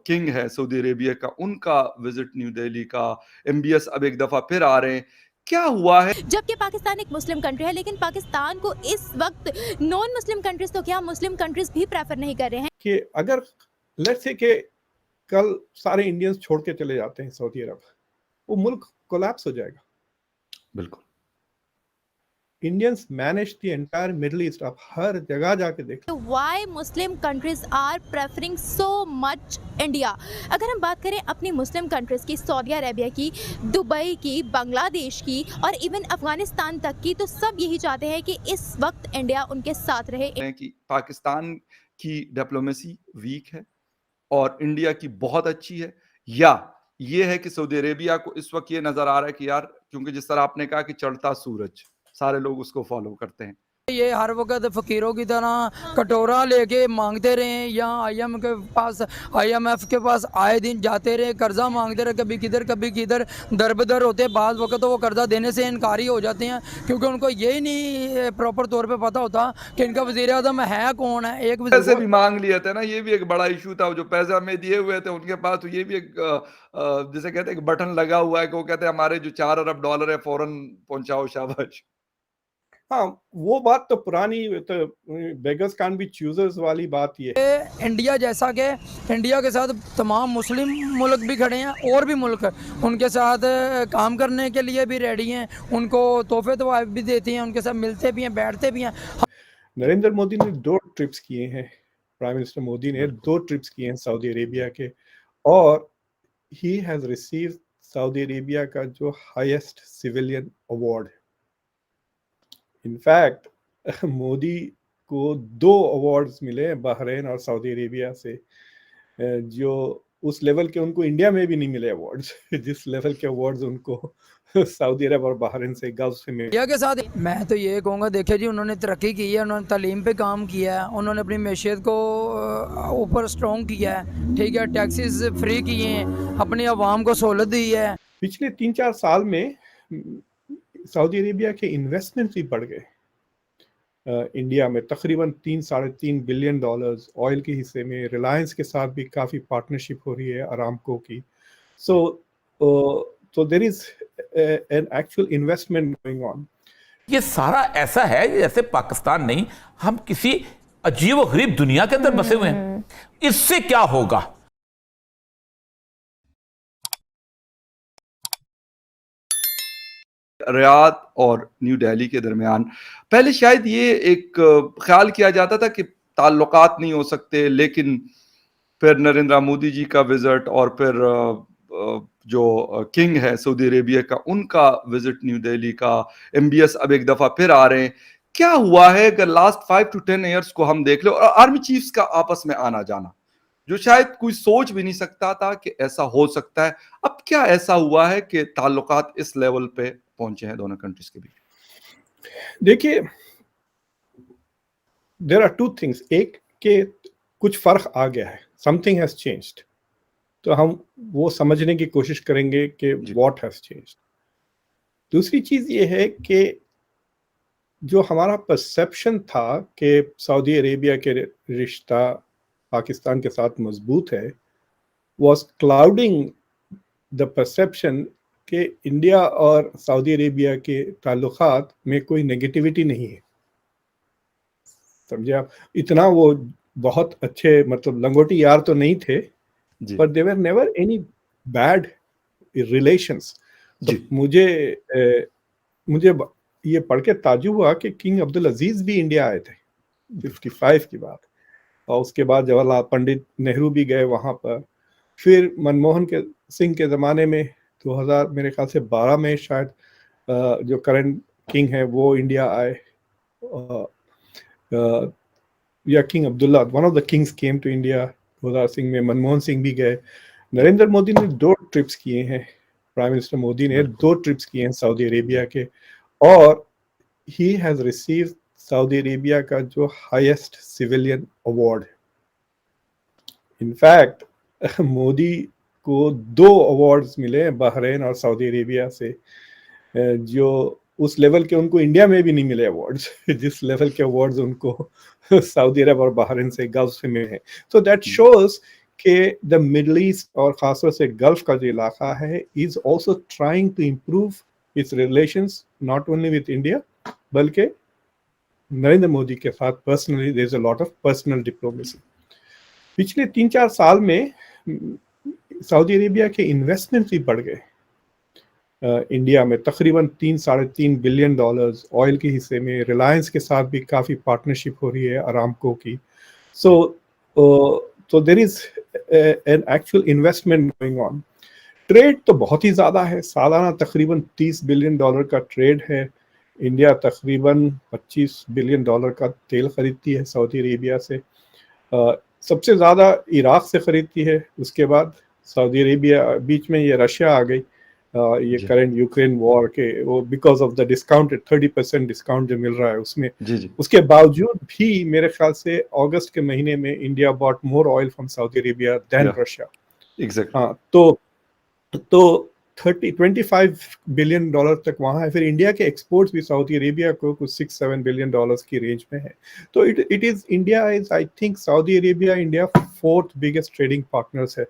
King ہے سعودی عربیہ کا، ان کا وزٹ نیو دہلی کا، MBS اب ایک دفعہ پھر آ رہے ہیں، کیا ہوا ہے؟ جبکہ پاکستان ایک مسلم کنٹری ہے، لیکن پاکستان کو اس وقت نان مسلم کنٹریز تو کیا مسلم کنٹریز بھی پریفر نہیں کر رہے ہیں کہ اگر لیٹس سے کہ کل سارے انڈینز چھوڑ کے چلے جاتے ہیں سعودی عرب، وہ ملک کولیپس ہو جائے گا. بالکل Indians manage the entire Middle East. آپ ہر جگہ جا کے دیکھ. Why Muslim countries are preferring so much India. اگر ہم بات کریں اپنی مسلم کنٹریز کی، سعودی عربیہ کی، دبئی کی، بنگلہ دیش کی اور ایون افغانستان تک کی، تو سب یہی چاہتے ہیں کہ اس وقت انڈیا ان کے ساتھ رہے. کہ پاکستان کی ڈپلومیسی ویک ہے اور انڈیا کی بہت اچھی ہے، یا یہ ہے کہ سعودی عربیہ کو اس وقت یہ نظر آ رہا ہے کہ یار، کیونکہ جس طرح آپ نے کہا کہ چڑھتا سورج، سارے لوگ اس کو فالو کرتے ہیں. یہ ہر وقت فقیروں کی طرح کٹورا لے کے مانگتے رہے، یا IMF کے پاس، IMF کے پاس آئے دن جاتے رہے، قرضہ مانگتے رہے، کبھی کدھر کبھی کدھر، در بدر ہوتے. بعض وقت تو وہ قرضہ دینے سے انکاری ہو جاتے ہیں، کیونکہ ان کو یہی نہیں پراپر طور پہ پتہ ہوتا کہ ان کا وزیر اعظم ہے کون ہے. ایک پیسے بھی مانگ لیے تھے نا، یہ بھی ایک بڑا ایشو تھا. جو پیسے ہمیں دیے ہوئے تھے ان کے پاس، تو یہ بھی ایک جسے کہتے ہیں ایک بٹن لگا ہوا ہے کہ وہ کہتے ہیں ہمارے جو $4 ارب ہے فوراً پہنچاؤ، شاباش. ہاں وہ بات تو پرانی بیگرز کان بی چوزرز والی بات یہ ہے. انڈیا جیسا کہ انڈیا کے ساتھ تمام مسلم ملک بھی کھڑے ہیں، اور بھی ملک ان کے ساتھ کام کرنے کے لیے بھی ریڈی ہیں، ان کو تحفے تحائف بھی دیتے ہیں، ان کے ساتھ ملتے بھی ہیں، بیٹھتے بھی ہیں. نریندر مودی نے 2 ٹرپس کیے ہیں، پرائم منسٹر مودی نے 2 ٹرپس کیے ہیں سعودی عربیہ کے، اور ہی ہیز ریسیو سعودی عربیہ کا جو highest civilian award. In fact Modi کو 2 ایوارڈز ملے بحرین اور سعودی عربیہ سے، جو اس لیول کے ان کو انڈیا میں بھی نہیں ملے ایوارڈز، جس لیول کے ایوارڈز ان کو سعودی عرب اور بحرین سے، گلف سے ملے. انڈیا کے ساتھ میں تو یہ کہوں گا، دیکھیں جی انہوں نے ترقی کی ہے، انہوں نے تعلیم پہ کام کیا ہے، انہوں نے اپنی معیشت کو اوپر سٹرونگ کیا ہے، ٹھیک ہے، ٹیکسز فری کیے ہیں، اپنی عوام کو سہولت دی ہے. پچھلے 3-4 سال میں سعودی عربیہ کے انویسٹمنٹ بھی بڑھ گئے. انڈیا میں تقریباً $3-3.5 بلین آئل کے حصے میں. ریلائنس کے ساتھ بھی کافی پارٹنرشپ ہو رہی ہے، ارامکو کی. So there is an actual investment going on. یہ سارا ایسا ہے جیسے پاکستان نہیں، ہم کسی عجیب و غریب دنیا کے اندر بسے ہوئے ہیں. اس سے کیا ہوگا؟ ریاض اور نیو دہلی کے درمیان پہلے شاید یہ ایک خیال کیا جاتا تھا کہ تعلقات نہیں ہو سکتے، لیکن پھر نریندر مودی جی کا وزٹ اور پھر جو کنگ ہے سعودی عربیہ کا، ان کا وزٹ نیو دہلی کا، MBS اب ایک دفعہ پھر آ رہے ہیں. کیا ہوا ہے اگر لاسٹ 5 to 10 ایئرس کو ہم دیکھ لیں، اور آرمی چیفز کا آپس میں آنا جانا جو شاید کوئی سوچ بھی نہیں سکتا تھا کہ ایسا ہو سکتا ہے، اب کیا ایسا ہوا ہے کہ تعلقات اس لیول پہ پہنچے ہیں دونوں کنٹریز کے بیچ؟ دیکھیے there are 2 things. ایک کہ کچھ فرق آ گیا ہے، something has changed. تو ہم وہ سمجھنے کی کوشش کریں گے کہ what has changed. دوسری چیز یہ ہے کہ جو ہمارا پرسیپشن تھا کہ سعودی عربیہ کے رشتہ پاکستان کے ساتھ مضبوط ہے، was clouding the perception کہ انڈیا اور سعودی عربیہ کے تعلقات میں کوئی نگیٹیوٹی نہیں ہے. سمجھے آپ؟ اتنا وہ بہت اچھے مطلب لنگوٹی یار تو نہیں تھے، but there were never any bad relations. مجھے یہ پڑھ کے تعجب ہوا کہ کنگ عبدالعزیز بھی انڈیا آئے تھے 55 کی بات، اور اس کے بعد جواہر لال پنڈت نہرو بھی گئے وہاں پر. پھر منموہن سنگھ کے زمانے میں 2000 میرے خیال سے 12 میں شاید جو کرنٹ کنگ ہے وہ انڈیا آئے، یا king Abdullah, one of the kings came to India 2000 میں. منموہن سنگھ بھی گئے. نریندر مودی نے 2 ٹرپس کیے ہیں، پرائم منسٹر مودی نے 2 ٹرپس کیے ہیں سعودی عربیہ کے، اور ہی ہیز ریسیو سعودی عربیہ کا جو highest civilian award. In fact Modi کو 2 ایوارڈز ملے بحرین اور سعودی عربیہ سے، جو اس لیول کے ان کو انڈیا میں بھی نہیں ملے ایوارڈز، جس لیول کے ایوارڈز ان کو سعودی عرب اور بحرین سے، گلف سے ملے ہیں. So that shows کہ دا مڈل ایسٹ اور خاص طور سے گلف کا جو علاقہ ہے is also trying to improve its relations not only with India بلکہ نریندر مودی کے ساتھ personally there is a lot of personal diplomacy. پچھلے 3-4 سال میں سعودی عربیہ کے انویسٹمنٹ بھی بڑھ گئے انڈیا میں، تقریباً $3-3.5 بلین آئل کے حصے میں. ریلائنس کے ساتھ بھی کافی پارٹنرشپ ہو رہی ہے، ارامکو کی. So there is an actual investment going on. Trade تو بہت ہی زیادہ ہے، سالانہ تقریباً $30 بلین کا ٹریڈ ہے. انڈیا تقریباً $25 بلین کا تیل خریدتی ہے سعودی عربیہ سے. سب سے زیادہ عراق سے خریدتی ہے، اس کے بعد سعودی عربیہ. بیچ میں یہ رشیا آ گئی، یہ کرنٹ یوکرین وار کے وہ because of the discount 30% discount جو مل رہا ہے اس میں. اس کے باوجود بھی میرے خیال سے اگست کے مہینے میں India bought more oil from Saudi Arabia then Russia. ہاں تو 25 بلین تک وہاں ہے. پھر انڈیا کے ایکسپورٹس بھی سعودی عربیہ کو کچھ 6-7 بلین کی رینج میں ہے. تو it is India is I think Saudi Arabia India 4th biggest trading partners ہے.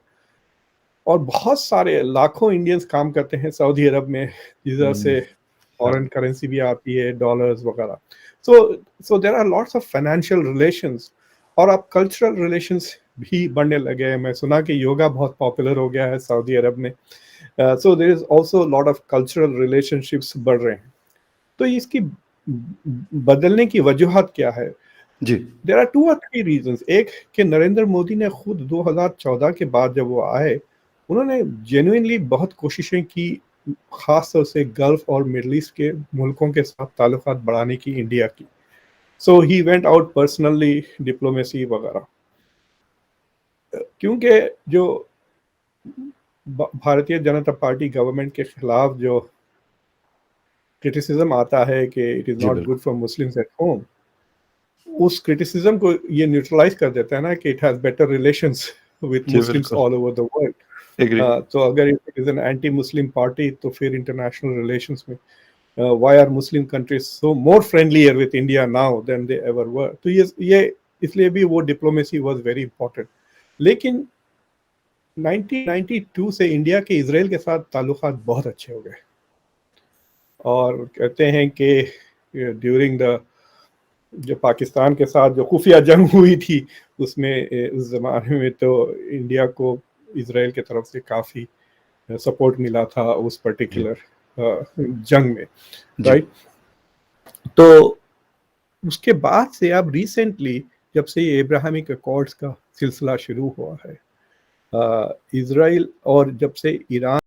اور بہت سارے لاکھوں انڈینز کام کرتے ہیں سعودی عرب میں، جدھر سے فارن کرنسی بھی آتی ہے، ڈالرز وغیرہ. So there are lots of financial relations. اور اب کلچرل ریلیشنز بھی بڑھنے لگے ہیں. میں سنا کہ یوگا بہت پاپولر ہو گیا ہے سعودی عرب میں. So there is also lot of cultural relationships بڑھ رہے ہیں. تو اس کی بدلنے کی وجوہات کیا ہے؟ There are 2 or 3 reasons. ایک کہ نریندر مودی نے خود 2014 کے بعد جب وہ آئے، انہوں نے جینوئنلی بہت کوششیں کی، خاص طور سے گلف اور مڈل ایسٹ کے ملکوں کے ساتھ تعلقات بڑھانے کی انڈیا کی. So he went out personally, diplomacy وغیرہ. کیونکہ جو بھارتیہ جنتا پارٹی گورنمنٹ کے خلاف جو کرٹیسزم آتا ہے کہ it is not good for Muslims at home, اس کرٹیسزم کو یہ نیوٹرلائز کر دیتا ہے نا کہ it has better relations with Muslims all over the world. تو اگر it is an anti-Muslim party تو پھر international relations میں why are Muslim countries so more friendlier with India now than they ever were. تو یہ اس لیے بھی وہ diplomacy was very important. لیکن 1992 سے انڈیا کے اسرائیل کے ساتھ تعلقات بہت اچھے ہو گئے. اور کہتے ہیں کہ ڈیورنگ دا جو پاکستان کے ساتھ جو خفیہ جنگ ہوئی تھی، اس میں اس زمانے میں تو انڈیا کو اسرائیل کی طرف سے کافی سپورٹ ملا تھا اس پرٹیکولر جنگ میں، رائٹ. تو اس کے بعد سے اب ریسنٹلی جب سے یہ ابراہیمک اکارڈز کا سلسلہ شروع ہوا ہے، اسرائیل اور جب سے ایران